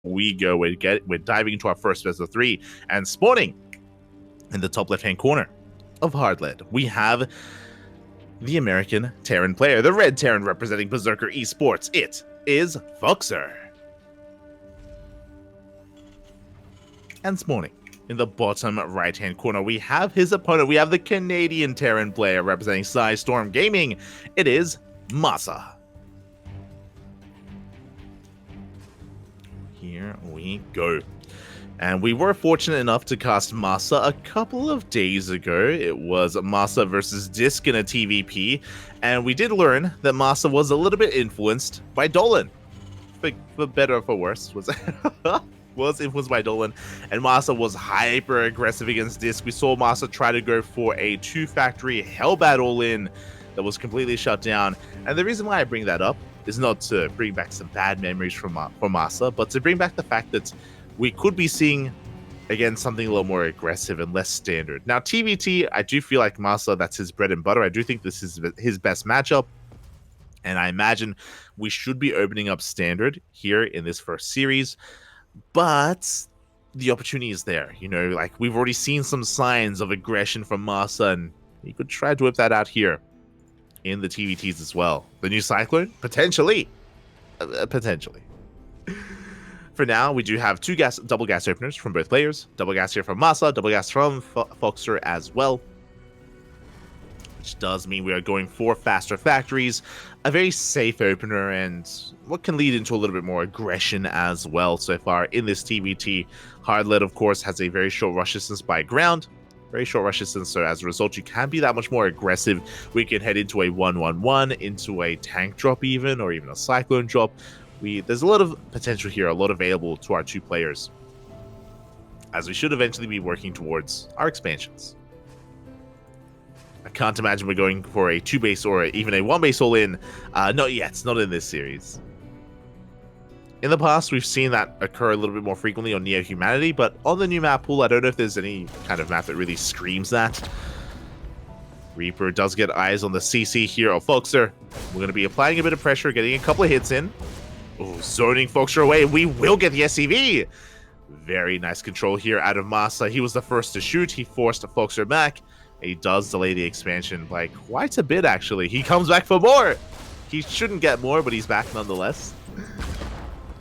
we go. We're diving into our first best of 3, and spawning in the top left-hand corner of Hardlead, we have the American Terran player, the red Terran representing Berserker Esports. It is FoxeR. And spawning in the bottom right-hand corner, we have his opponent. We have the Canadian Terran player representing Storm Gaming. It is MaSa. Here we go. And we were fortunate enough to cast MaSa a couple of days ago. It was MaSa versus Disc in a TVP, and we did learn that MaSa was a little bit influenced by Dolan. For better or for worse, was influenced by Dolan, and MaSa was hyper aggressive against Disc. We saw MaSa try to go for a 2-factory Hellbat all-in that was completely shut down. And the reason why I bring that up is not to bring back some bad memories from MaSa, but to bring back the fact that we could be seeing, again, something a little more aggressive and less standard. Now, TVT, I do feel like MaSa, that's his bread and butter. I do think this is his best matchup, and I imagine we should be opening up standard here in this first series, but the opportunity is there. You know, like, we've already seen some signs of aggression from MaSa, and he could try to whip that out here in the TVTs as well. The new Cyclone? Potentially. Potentially. For now, we do have double gas openers from both players. Double gas here from MaSa, double gas from FoxeR as well. Which does mean we are going for faster factories. A very safe opener, and what can lead into a little bit more aggression as well so far in this TVT. Hardlead, of course, has a very short rush distance by ground. Very short rush distance, so as a result, you can be that much more aggressive. We can head into a 1-1-1, into a tank drop even, or even a cyclone drop. There's a lot of potential here, a lot available to our two players, as we should eventually be working towards our expansions. I can't imagine we're going for a 2-base or even a 1-base all-in. Not yet, not in this series. In the past, we've seen that occur a little bit more frequently on Neo Humanity, but on the new map pool, I don't know if there's any kind of map that really screams that. Reaper does get eyes on the CC here of FoxeR. We're going to be applying a bit of pressure, getting a couple of hits in. Oh, zoning FoxeR away. We will get the SCV. Very nice control here out of MaSa. He was the first to shoot. He forced FoxeR back. He does delay the expansion by quite a bit, actually. He comes back for more. He shouldn't get more, but he's back nonetheless.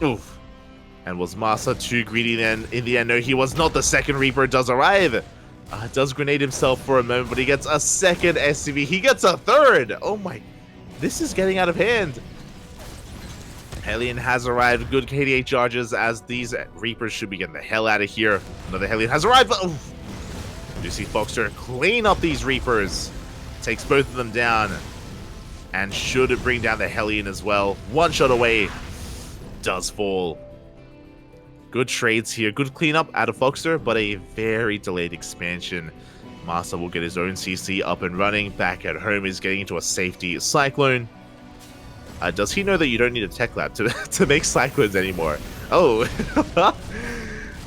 Oof. And was MaSa too greedy then? In the end, no, he was not. The second Reaper does arrive. Does grenade himself for a moment, but he gets a second SCV. He gets a third. Oh my. This is getting out of hand. Hellion has arrived. Good KDA charges, as these Reapers should be getting the hell out of here. Another Hellion has arrived. But, oof. You see FoxeR clean up these Reapers. Takes both of them down. And should it bring down the Hellion as well. One shot away. Does fall. Good trades here. Good cleanup out of FoxeR, but a very delayed expansion. MaSa will get his own CC up and running. Back at home, he's getting into a safety Cyclone. Does he know that you don't need a tech lab to make Cyclones anymore? Oh.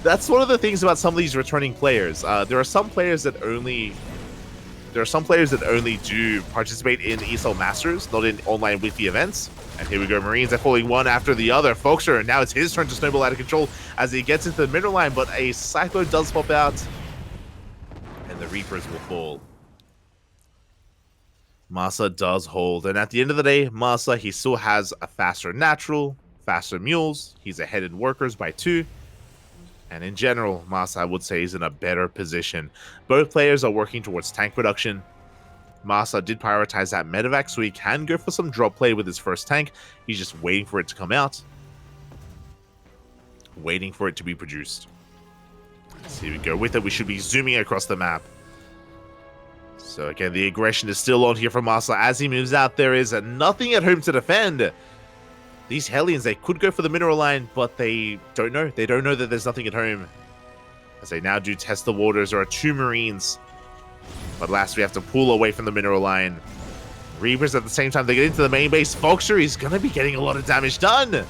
That's one of the things about some of these returning players. There are some players that only do participate in ESL Masters, not in online weekly events. And here we go, Marines are falling one after the other. FoxeR, now it's his turn to snowball out of control as he gets into the middle line, but a Cyclone does pop out, and the Reapers will fall. MaSa does hold, and at the end of the day, MaSa, he still has a faster natural, faster mules. He's ahead in workers by 2. And in general, MaSa, I would say, is in a better position. Both players are working towards tank production. MaSa did prioritize that medevac, so he can go for some drop play with his first tank. He's just waiting for it to come out. Waiting for it to be produced. So here we go with it. We should be zooming across the map. So again, the aggression is still on here from MaSa. As he moves out, there is nothing at home to defend. These Hellions, they could go for the mineral line, but they don't know. They don't know that there's nothing at home. As they now do test the waters, there are 2 Marines. But last, we have to pull away from the mineral line. Reapers at the same time, they get into the main base. FoxeR is going to be getting a lot of damage done.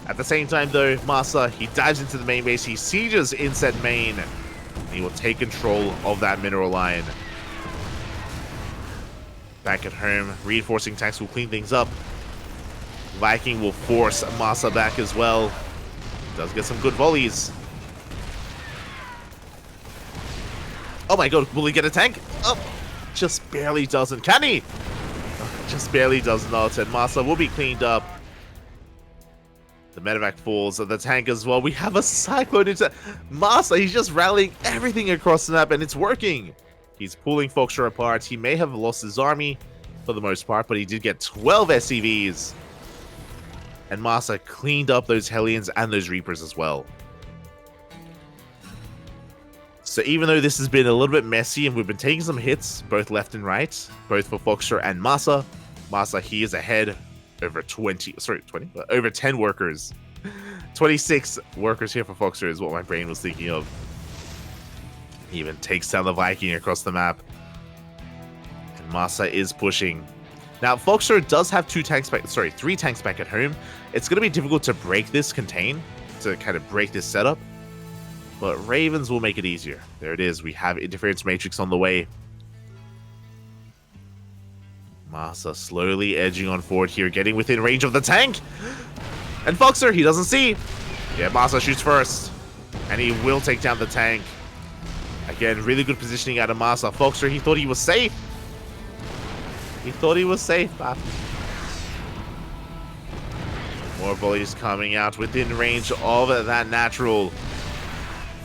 At the same time, though, MaSa, he dives into the main base. He sieges inset main. And he will take control of that mineral line. Back at home, reinforcing tanks will clean things up. Viking will force MaSa back as well. Does get some good volleys. Oh my god, will he get a tank? Oh, just barely doesn't. Can he? Oh, just barely does not. And MaSa will be cleaned up. The medevac falls, the tank as well. We have a cyclone into MaSa. He's just rallying everything across the map, and it's working. He's pulling FoxeR apart. He may have lost his army for the most part, but he did get 12 SCVs. And MaSa cleaned up those Hellions and those Reapers as well. So even though this has been a little bit messy and we've been taking some hits, both left and right, both for FoxeR and MaSa, he is ahead over over 10 workers. 26 workers here for FoxeR is what my brain was thinking of. He even takes down the Viking across the map. And MaSa is pushing. Now, FoxeR does have 3 tanks back at home. It's going to be difficult to break this contain, to kind of break this setup. But Ravens will make it easier. There it is. We have Interference Matrix on the way. MaSa slowly edging on forward here, getting within range of the tank. And FoxeR, he doesn't see. Yeah, MaSa shoots first. And he will take down the tank. Again, really good positioning out of MaSa. FoxeR, he thought he was safe. He thought he was safe. More volleys coming out within range of that natural.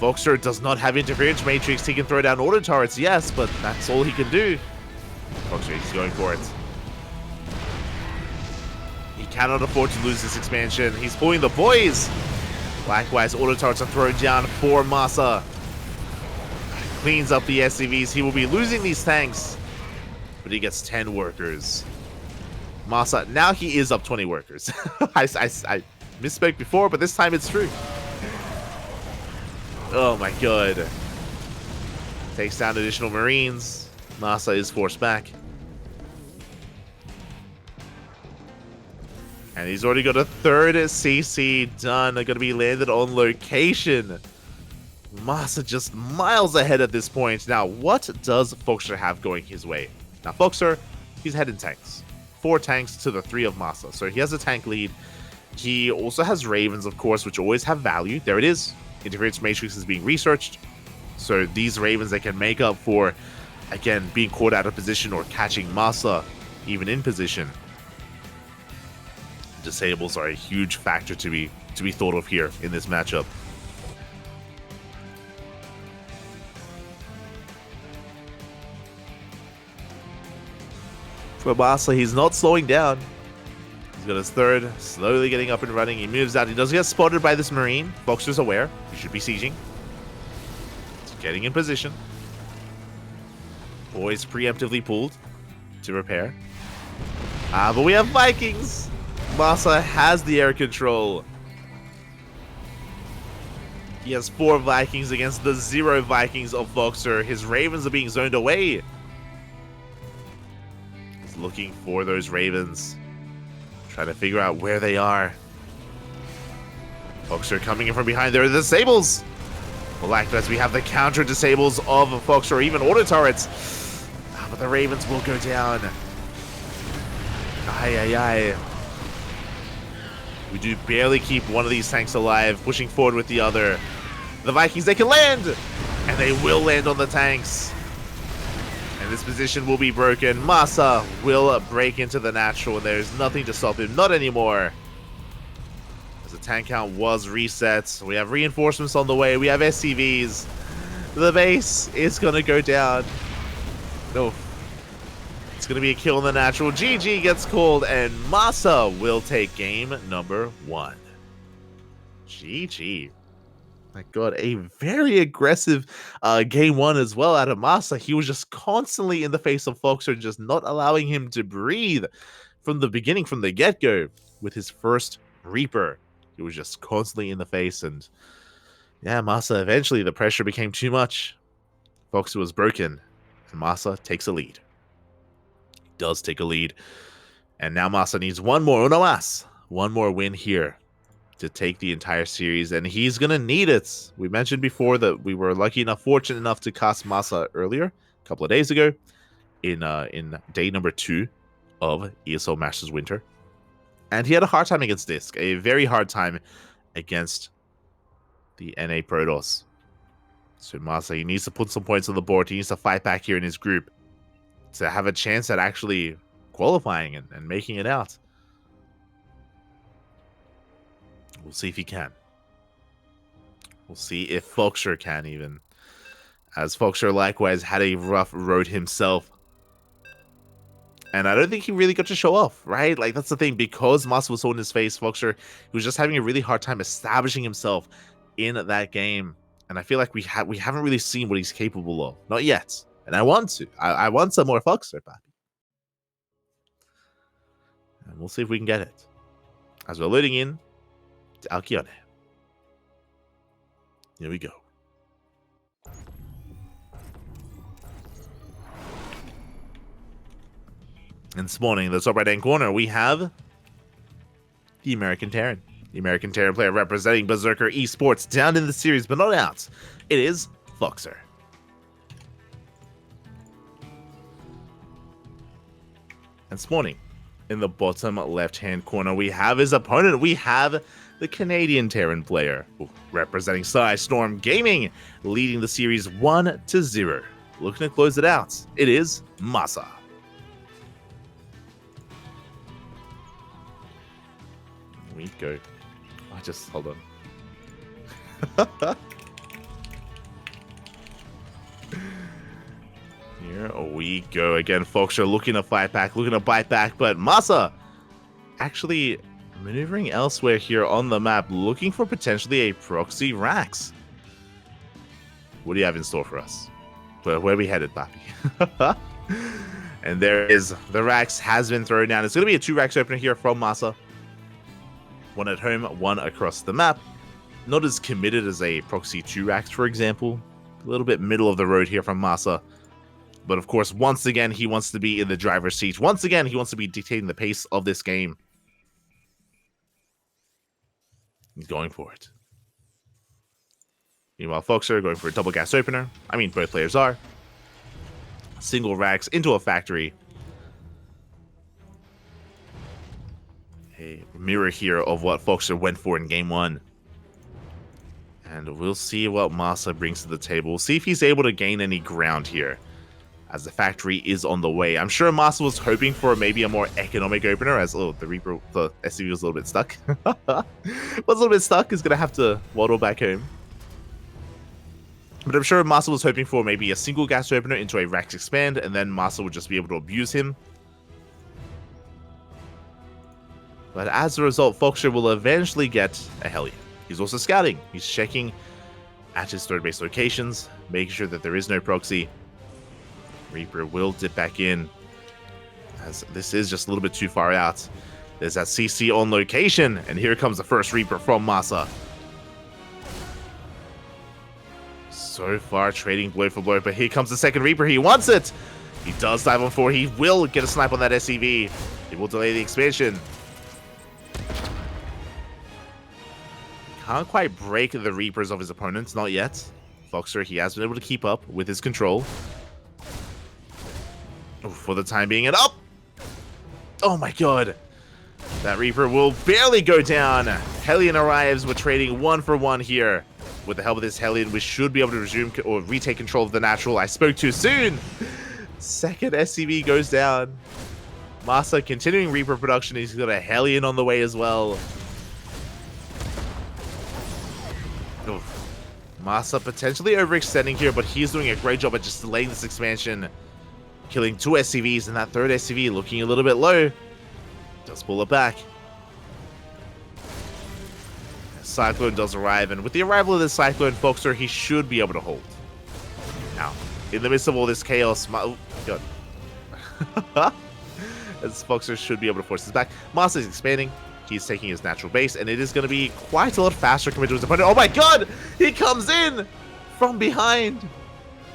FoxeR does not have Interference Matrix. He can throw down auto turrets, yes, but that's all he can do. FoxeR is going for it. He cannot afford to lose this expansion. He's pulling the boys. Likewise, auto turrets are thrown down for MaSa. Cleans up the SCVs. He will be losing these tanks, but he gets 10 workers. MaSa, now he is up 20 workers. I misspoke before, but this time it's true. Oh my god. Takes down additional Marines. MaSa is forced back. And he's already got a 3rd CC done. They're going to be landed on location. MaSa just miles ahead at this point. Now, what does FoxeR have going his way? Now, FoxeR, he's ahead in tanks. 4 tanks to the 3 of MaSa. So he has a tank lead. He also has Ravens, of course, which always have value. There it is. Interference Matrix is being researched. So these Ravens, they can make up for, again, being caught out of position or catching MaSa even in position. Disables are a huge factor to be thought of here in this matchup. For MaSa, he's not slowing down. He's got his 3rd, slowly getting up and running. He moves out. He does get spotted by this Marine. FoxeR's aware. He should be sieging. He's getting in position. Boys preemptively pulled to repair. But we have Vikings. MaSa has the air control. He has 4 Vikings against the 0 Vikings of FoxeR. His Ravens are being zoned away. He's looking for those Ravens. Trying to figure out where they are. FoxeR coming in from behind. There are the disables. Well, likewise, we have the counter disables of FoxeR, even auto turrets. But the Ravens will go down. Aye. We do barely keep one of these tanks alive, pushing forward with the other. The Vikings, they can land! And they will land on the tanks. And this position will be broken. MaSa will break into the natural, and there's nothing to stop him. Not anymore. As the tank count was reset. We have reinforcements on the way. We have SCVs. The base is going to go down. No. It's going to be a kill in the natural. GG gets called, and MaSa will take game number 1. GG. My god, a very aggressive game 1 as well out of MaSa. He was just constantly in the face of FoxeR, just not allowing him to breathe from the beginning, from the get-go, with his first Reaper. He was just constantly in the face, and yeah, MaSa, eventually the pressure became too much. FoxeR was broken, and MaSa takes a lead. He does take a lead, and now MaSa needs one more win here to take the entire series, and he's gonna need it. We mentioned before that we were fortunate enough to cast MaSa earlier, a couple of days ago, in day number 2 of ESL Masters Winter, and he had a hard time against Disc, a very hard time against the NA Protoss. So MaSa, he needs to put some points on the board. He needs to fight back here in his group to have a chance at actually qualifying and making it out. We'll see if he can. We'll see if FoxeR can even. As FoxeR likewise had a rough road himself. And I don't think he really got to show off, right? Like, that's the thing. Because MaSa was holding his face, FoxeR, he was just having a really hard time establishing himself in that game. And I feel like we haven't really seen what he's capable of. Not yet. And I want to. I want some more FoxeR, papi. And we'll see if we can get it. As we're loading in to Alkione. Here we go. And this morning, in the top right-hand corner, we have the American Terran. The American Terran player representing Berserker Esports down in the series, but not out. It is FoxeR. And this morning, in the bottom left-hand corner, we have his opponent. We have the Canadian Terran player, representing Storm Gaming, leading the series 1-0. Looking to close it out. It is MaSa. We go. Hold on. Here we go again. FoxeR looking to fight back, looking to bite back, but MaSa actually maneuvering elsewhere here on the map, looking for potentially a proxy Rax. What do you have in store for us? Where are we headed, papi? And there is the Rax has been thrown down. It's going to be a 2 Rax opener here from MaSa. One at home, one across the map. Not as committed as a proxy 2 Rax, for example. A little bit middle of the road here from MaSa. But of course, once again, he wants to be in the driver's seat. Once again, he wants to be dictating the pace of this game. He's going for it. Meanwhile, FoxeR going for a double gas opener. I mean, both players are. Single Rax into a factory. A mirror here of what FoxeR went for in game 1. And we'll see what MaSa brings to the table. We'll see if he's able to gain any ground here, as the factory is on the way. I'm sure MaSa was hoping for maybe a more economic opener, as the Reaper, the SCV was a little bit stuck. Was a little bit stuck, is going to have to waddle back home. But I'm sure MaSa was hoping for maybe a single gas opener into a Rax expand, and then MaSa would just be able to abuse him. But as a result, FoxeR will eventually get a Hellion. He's also scouting. He's checking at his third base locations, making sure that there is no proxy. Reaper will dip back in, as this is just a little bit too far out. There's that CC on location, and here comes the first Reaper from MaSa. So far, trading blow for blow, but here comes the second Reaper. He wants it! He does dive on 4. He will get a snipe on that SCV. It will delay the expansion. Can't quite break the Reapers of his opponents, not yet. FoxeR, he has been able to keep up with his control. For the time being, and up! Oh my god! That Reaper will barely go down. Hellion arrives. We're trading 1 for 1 here. With the help of this Hellion, we should be able to resume or retake control of the natural. I spoke too soon! Second SCV goes down. MaSa continuing Reaper production. He's got a Hellion on the way as well. MaSa potentially overextending here, but he's doing a great job at just delaying this expansion. Killing 2 SCVs, and that third SCV looking a little bit low. Does pull it back. Cyclone does arrive, and with the arrival of this Cyclone, FoxeR, he should be able to hold. Now, in the midst of all this chaos, oh, God. As FoxeR should be able to force this back. MaSa is expanding. He's taking his natural base, and it is going to be quite a lot faster compared to his opponent. Oh my god! He comes in from behind!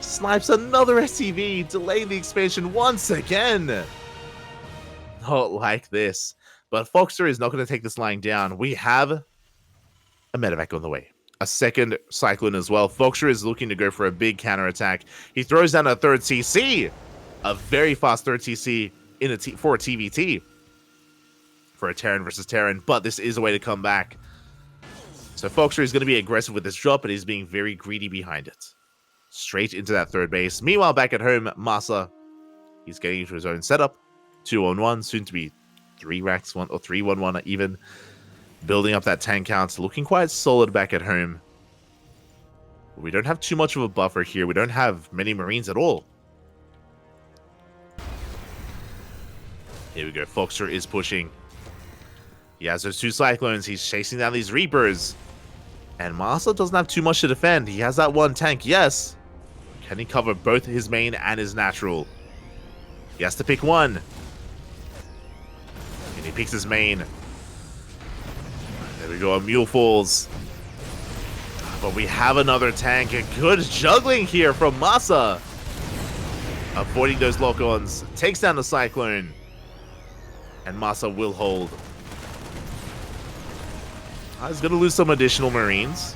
Snipes another SCV, delaying the expansion once again! Not like this. But FoxeR is not going to take this lying down. We have a medevac on the way. A second Cyclone as well. FoxeR is looking to go for a big counterattack. He throws down a third CC! A very fast third CC for a TVT. For a Terran versus Terran, but this is a way to come back. So FoxeR is going to be aggressive with this drop, but he's being very greedy behind it. Straight into that third base. Meanwhile, back at home, MaSa, he's getting into his own setup. 2-on-1, soon to be 3 racks, 1 or 3-1-1 even. Building up that tank count, looking quite solid back at home. We don't have too much of a buffer here. We don't have many Marines at all. Here we go. FoxeR is pushing. He has those 2 Cyclones. He's chasing down these Reapers. And MaSa doesn't have too much to defend. He has that 1 tank, yes. Can he cover both his main and his natural? He has to pick one. And he picks his main. There we go. A Mule falls. But we have another tank. A good juggling here from MaSa. Avoiding those lock-ons. Takes down the Cyclone. And MaSa will hold. He's going to lose some additional Marines.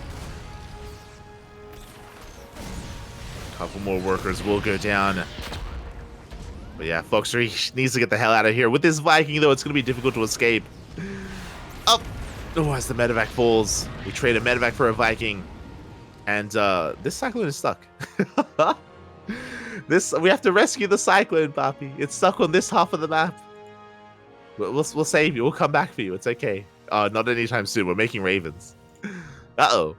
A couple more workers will go down. But yeah, FoxeR needs to get the hell out of here. With this Viking, though, it's going to be difficult to escape. Up! Oh, as the medevac falls. We trade a medevac for a Viking. And this Cyclone is stuck. We have to rescue the Cyclone, Papi. It's stuck on this half of the map. We'll save you. We'll come back for you. It's okay. Not anytime soon. We're making Ravens. Uh-oh.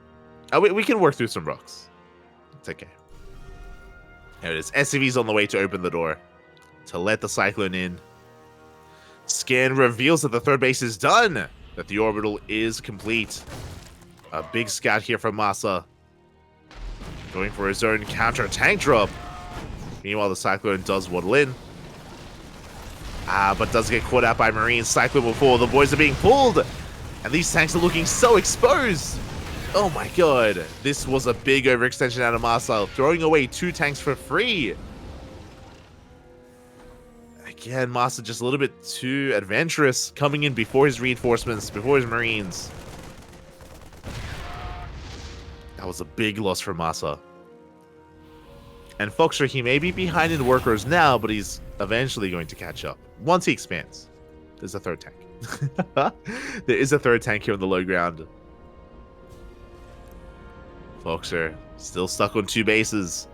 We can work through some rocks. It's okay. There it is. SCV's on the way to open the door. To let the Cyclone in. Scan reveals that the third base is done. That the orbital is complete. A big scout here from MaSa. Going for his own counter tank drop. Meanwhile, the Cyclone does waddle in. But does get caught out by Marines. Cyclone will fall. The boys are being pulled. And these tanks are looking so exposed. Oh my god. This was a big overextension out of MaSa. Throwing away 2 tanks for free. Again, MaSa just a little bit too adventurous. Coming in before his reinforcements. Before his Marines. That was a big loss for MaSa. And FoxeR, he may be behind in workers now, but he's eventually going to catch up. Once he expands. There's a third tank. There is a third tank here on the low ground. FoxeR still stuck on 2 bases.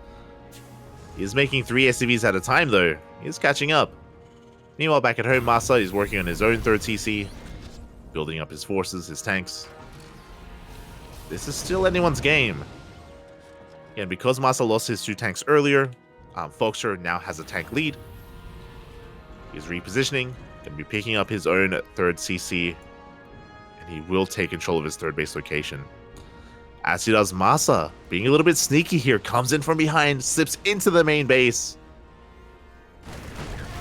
He is making 3 SCVs at a time, though. He is catching up. Meanwhile, back at home, MaSa is working on his own third CC. Building up his forces, his tanks. This is still anyone's game. Again, because MaSa lost his 2 tanks earlier, FoxeR now has a tank lead. He's repositioning, going to be picking up his own third CC, and he will take control of his third base location. As he does, MaSa, being a little bit sneaky here, comes in from behind, slips into the main base.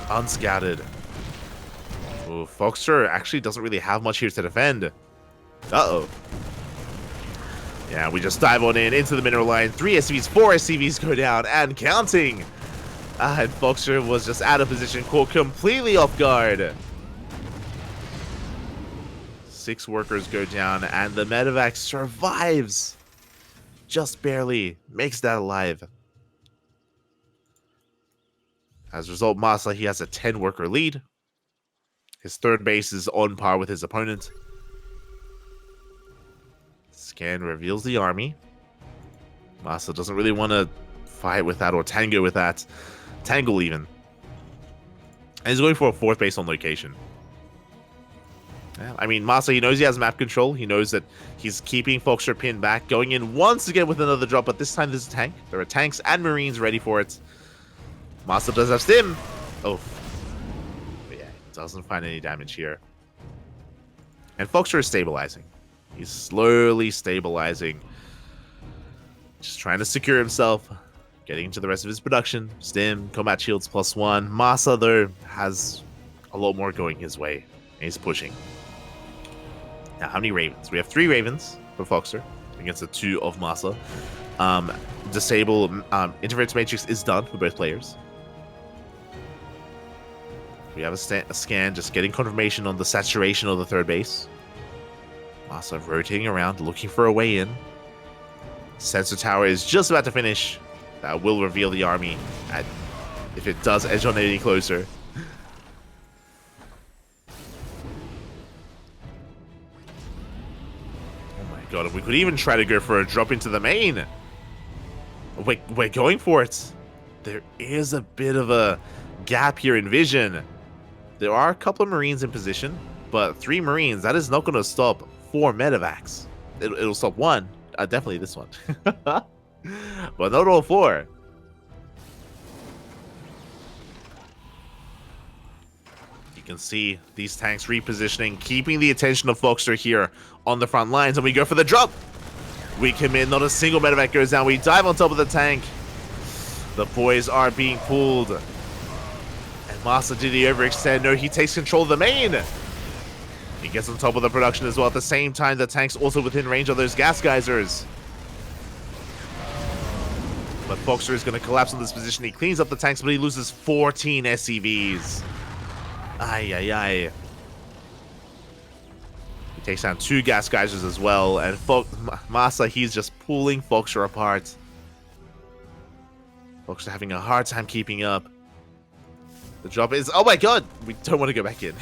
Unscouted. Oh, FoxeR actually doesn't really have much here to defend. Uh-oh. Yeah, we just dive on in into the mineral line. 3 SCVs, 4 SCVs go down and counting. And FoxeR was just out of position, caught completely off guard. 6 workers go down and the medevac survives. Just barely makes that alive. As a result, MaSa, he has a 10 worker lead. His third base is on par with his opponent. Scan reveals the army. MaSa doesn't really want to fight with that or tango with that. Tangle even. And he's going for a 4th base on location. Yeah, I mean, MaSa, he knows he has map control. He knows that he's keeping FoxeR pinned back. Going in once again with another drop, but this time there's a tank. There are tanks and Marines ready for it. MaSa does have stim. Oh. But yeah, doesn't find any damage here. And FoxeR is stabilizing. He's slowly stabilizing. Just trying to secure himself. Getting into the rest of his production. Stim, combat shields +1. MaSa, though, has a lot more going his way. And he's pushing. Now, how many Ravens? We have 3 Ravens for FoxeR against the 2 of MaSa. Disable interference matrix is done for both players. We have a scan, just getting confirmation on the saturation of the third base. MaSa rotating around, looking for a way in. Sensor tower is just about to finish. That will reveal the army if it does edge on any closer. Oh my god, We could even try to go for a drop into the main. We're going for it. There is a bit of a gap here in vision. There are a couple of Marines in position, but 3 Marines, that is not going to stop 4 medevacs. It'll stop 1. Definitely this one. But not all 4. You can see these tanks repositioning, keeping the attention of FoxeR here on the front lines, and we go for the drop. We commit, not a single medevac goes down. We dive on top of the tank. The boys are being pulled. And MaSa, did he overextend? No, he takes control of the main. He gets on top of the production as well. At the same time, the tank's also within range of those gas geysers. But FoxeR is going to collapse on this position. He cleans up the tanks, but he loses 14 SCVs. Ay, ay, ay. He takes down 2 gas geysers as well. And MaSa, he's just pulling FoxeR apart. FoxeR having a hard time keeping up. The drop is... Oh my god! We don't want to go back in.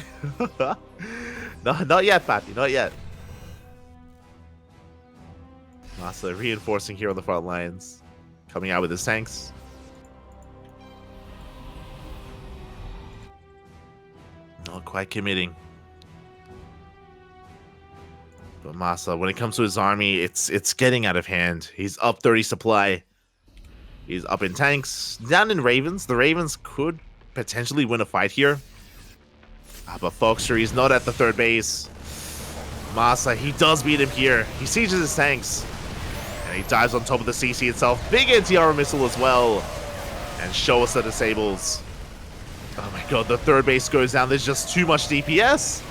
No, not yet, Pappy. Not yet. MaSa reinforcing here on the front lines. Coming out with his tanks. Not quite committing. But MaSa, when it comes to his army, it's getting out of hand. He's up 30 supply. He's up in tanks. Down in Ravens. The Ravens could potentially win a fight here. But FoxeR, he's not at the 3rd base. MaSa, he does beat him here. He sieges his tanks. And he dives on top of the CC itself. Big anti-armor missile as well. And show us the disables. Oh my god, the 3rd base goes down. There's just too much DPS.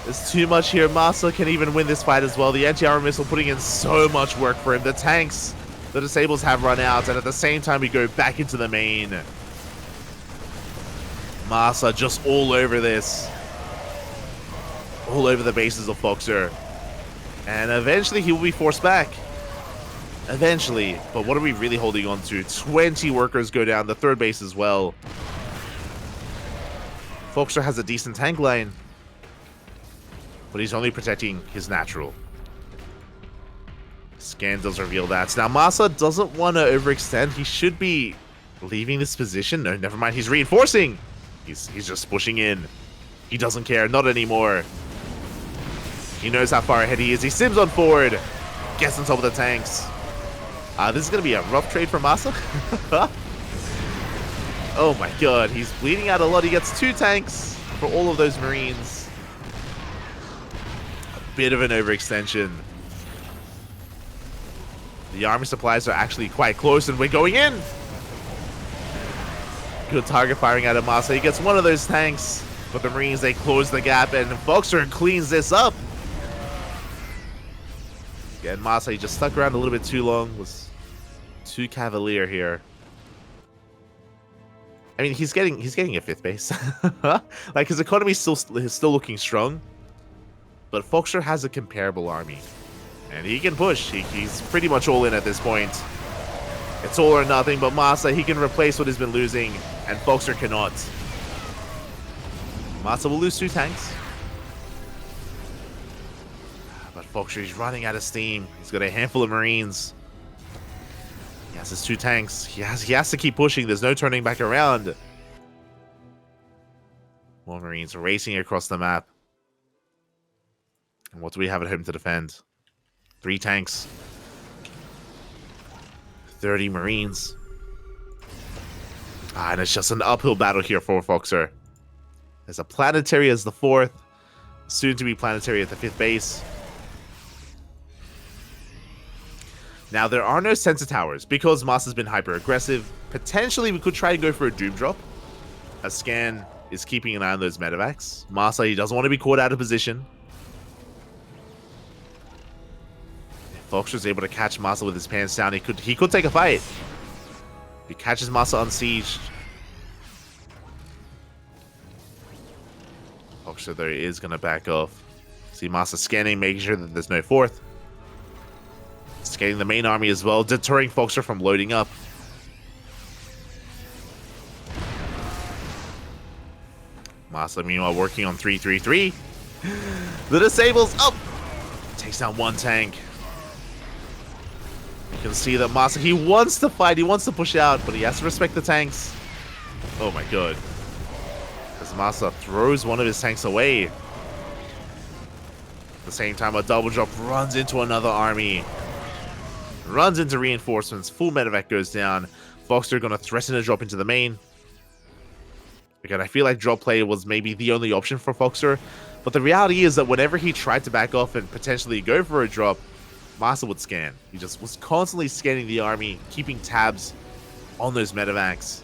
There's too much here. MaSa can even win this fight as well. The anti-armor missile putting in so much work for him. The tanks, the disables have run out. And at the same time, we go back into the main. MaSa just all over this. All over the bases of FoxeR. And eventually he will be forced back. Eventually. But what are we really holding on to? 20 workers go down. The 3rd base as well. FoxeR has a decent tank line. But he's only protecting his natural. Scan does reveal that. Now MaSa doesn't want to overextend. He should be leaving this position. No, never mind. He's reinforcing. He's just pushing in. He doesn't care. Not anymore. He knows how far ahead he is. He sims on forward. Gets on top of the tanks. This is going to be a rough trade for MaSa. Oh my god. He's bleeding out a lot. He gets 2 tanks for all of those Marines. A bit of an overextension. The army supplies are actually quite close and we're going in. Good target firing out of MaSa. He gets one of those tanks, but the Marines, they close the gap, and FoxeR cleans this up. Again, MaSa, he just stuck around a little bit too long. Was too cavalier here. I mean, he's getting a 5th base. Like, his economy is still looking strong, but FoxeR has a comparable army, and he can push. He's pretty much all in at this point. It's all or nothing, but MaSa, he can replace what he's been losing, and FoxeR cannot. MaSa will lose 2 tanks. But FoxeR, he's running out of steam. He's got a handful of Marines. He has his 2 tanks. He has to keep pushing. There's no turning back around. More Marines racing across the map. And what do we have at home to defend? 3 tanks. 30 Marines. And it's just an uphill battle here for FoxeR. There's a planetary as the 4th. Soon to be planetary at the 5th base. Now, there are no sensor towers because MaSa's been hyper aggressive. Potentially, we could try and go for a Doom Drop. A Scan is keeping an eye on those medevacs. MaSa, he doesn't want to be caught out of position. FoxeR's able to catch MaSa with his pants down. He could take a fight. If he catches MaSa unsieged. FoxeR, though, is going to back off. See MaSa scanning, making sure that there's no 4th. Scanning the main army as well, deterring FoxeR from loading up. MaSa, meanwhile, working on 3-3-3. The disables up! Takes down one tank. You can see that MaSa, he wants to fight, he wants to push out, but he has to respect the tanks. Oh my god. As MaSa throws one of his tanks away. At the same time, a double drop runs into another army. Runs into reinforcements. Full medevac goes down. FoxeR gonna threaten a drop into the main. Again, I feel like drop play was maybe the only option for FoxeR. But the reality is that whenever he tried to back off and potentially go for a drop, MaSa would scan. He just was constantly scanning the army, keeping tabs on those medevacs.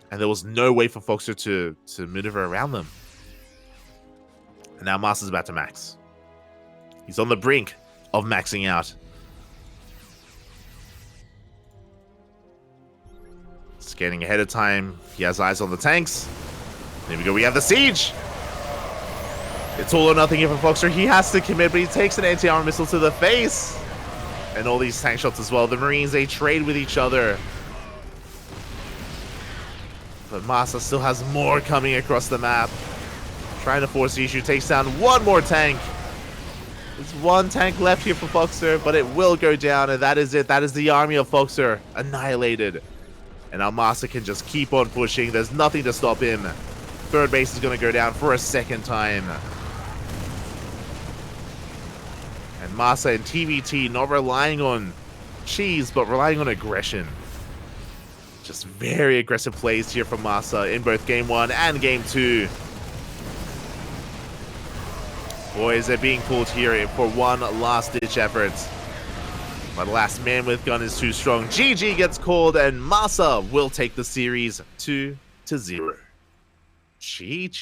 And there was no way for FoxeR to maneuver around them. And now MaSa's about to max. He's on the brink of maxing out. Scanning ahead of time. He has eyes on the tanks. There we go. We have the siege. It's all or nothing here for FoxeR. He has to commit, but he takes an anti-armor missile to the face. And all these tank shots as well. The Marines, they trade with each other. But MaSa still has more coming across the map. Trying to force the issue. Takes down one more tank. There's one tank left here for FoxeR, but it will go down. And that is it. That is the army of FoxeR annihilated. And now MaSa can just keep on pushing. There's nothing to stop him. Third base is going to go down for a second time. And MaSa and TVT not relying on cheese, but relying on aggression. Just very aggressive plays here from MaSa in both Game 1 and Game 2. Boys, they're being pulled here for one last-ditch effort. But last man with gun is too strong. GG gets called, and MaSa will take the series 2-0. GG.